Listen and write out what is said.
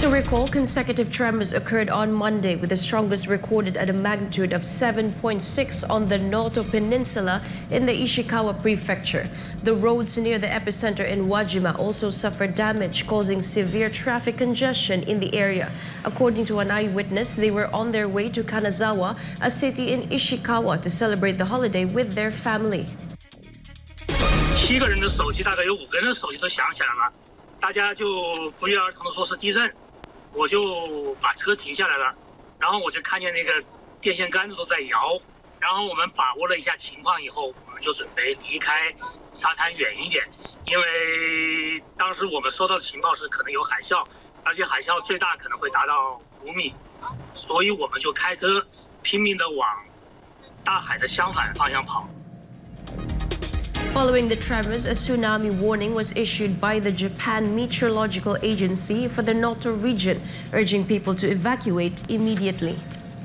To recall, consecutive tremors occurred on Monday, with the strongest recorded at a magnitude of 7.6 on the Noto Peninsula in the Ishikawa prefecture. The roads near the epicenter in Wajima also suffered damage, causing severe traffic congestion in the area. According to an eyewitness, they were on their way to Kanazawa, a city in Ishikawa, to celebrate the holiday with their family. 7个人的手机，大概有5个人的手机都响起来了，大家就不约而同的说是地震。 我就把车停下来了，然后我就看见那个电线杆子都在摇，然后我们把握了一下情况以后，我们就准备离开沙滩远一点，因为当时我们收到的情报是可能有海啸，而且海啸最大可能会达到5米，所以我们就开车拼命的往大海的相反方向跑。 Following the tremors, a tsunami warning was issued by the Japan Meteorological Agency for the Noto region, urging people to evacuate immediately.